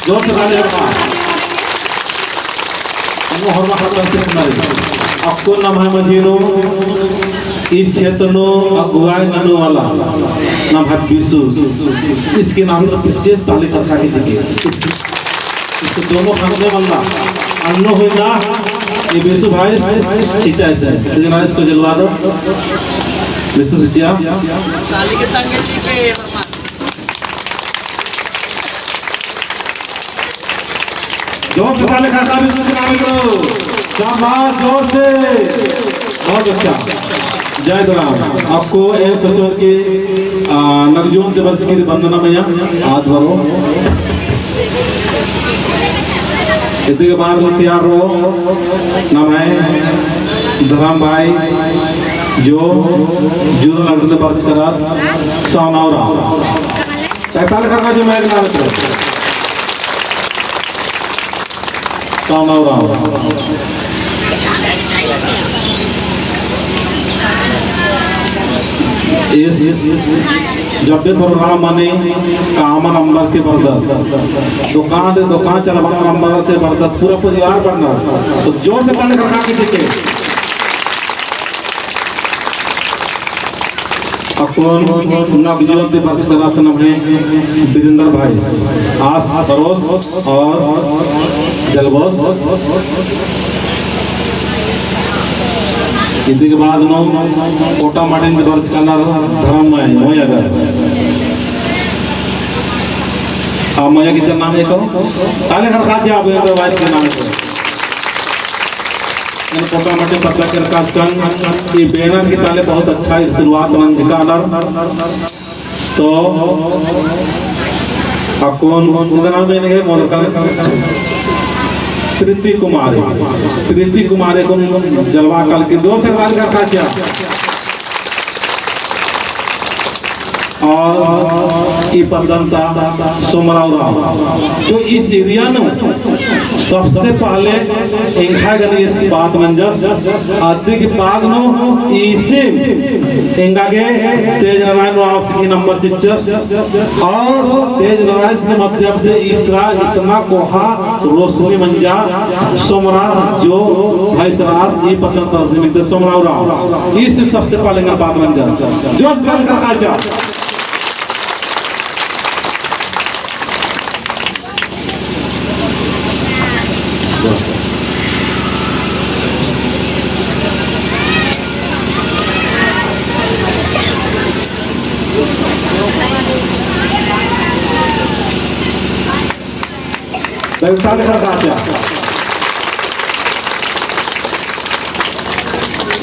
जोर से ताली बजा। हम हरमा करते हैं आपको नाम है मजीनो इस क्षेत्र नो अगुवाई ननु वाला नाम है बिसु। इसके नाम पर पीछे ताली तरका की जगह इसको दोनों खाने वाला अन्नो हुई ना ये बिसु भाई चिचा ऐसे लेकिन आज इसको जलवा दो बिसु चिचा ताली के संगे चिके जोर से ताली खाता बिसु के नाम करो शाबाश जोर से बहुत अच्छा। जय राम आपको एक सचोर के नगजोन से वर्ष की वंदना मैया हाथ भरो। इसके बाद तैयार रहो नाम है धराम भाई जो जुर्म लगते वर्ष करा सामौरा ताल करना जो मैं नाम से सामौरा इस जब भी प्रोग्राम बने काम नंबर के बरदस्त दुकान चलवा नंबर के बरदस्त पूरा परिवार बनना तो जोर से ताली खड़का के देखे अपन नवजीवन के वर्ष का नाम है वीरेंद्र भाई आस परोस और जलबोस। इसी के बाद नो कोटा मार्टिन के वर्ष का धर्म में हो जाएगा आप मैया की नाम एक ताले खड़का दिया आप वीरेंद्र भाई के नाम से कोटा मार्टिन पत्ता के कास्टन ये बैनर की ताले बहुत अच्छा शुरुआत मंच का तो आपको नाम देने के मोदक प्रीति कुमारी को जलवा कल की दो से राज का क्या और ये पदंता सोमराव तो इस एरिया में सबसे पहले इंखा गनी इस बात मंजस आदि के बाद नो इसे इंगा के तेज नारायण राव की नंबर 25 और तेज नारायण के माध्यम से इतना कोहा रोशनी मंजा सोमरा जो भाई सराज ये पदंता सोमराव राव इस सबसे पहले इंगा बात मंजस जो गल का आचा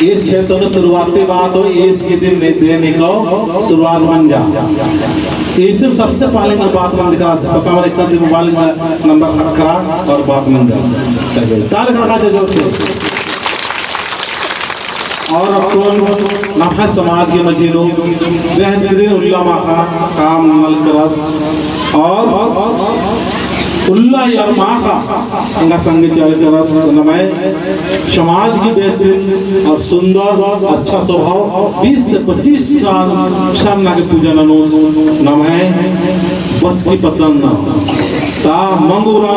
इस क्षेत्र में शुरुआती बात हो इस के दिन देने को शुरुआत बन जा इसे सबसे पहले बात बंद करा तो हमारे एक साथ मोबाइल नंबर करा और बात बन जा ताल रखा जोर से और अब नफा समाज के मजीनों बेहतरीन उल्लामा का काम नल करस और उल्ला यार माँ का इनका संग नमय समाज की बेहतरीन और सुंदर अच्छा स्वभाव 20 से 25 साल सामना के पूजन नमय बस की पतन ता मंगूरा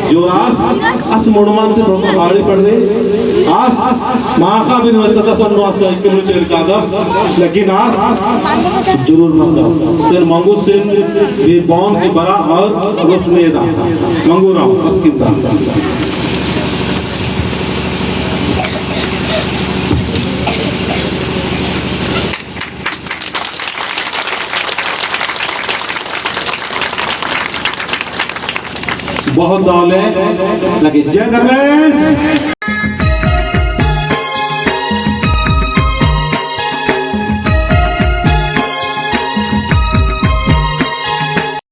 जो आस मोड़मान से थोड़ा भारी पड़ गई आस माँ का भी निवृत्ता सन्नो साइकिल चल का 10 लेकिन आस जरूर मंगा फिर मंगू से भी बॉन की बड़ा और रोशनी दा मंगूरा बस की बहुत दौले लगे जय धर्मेश।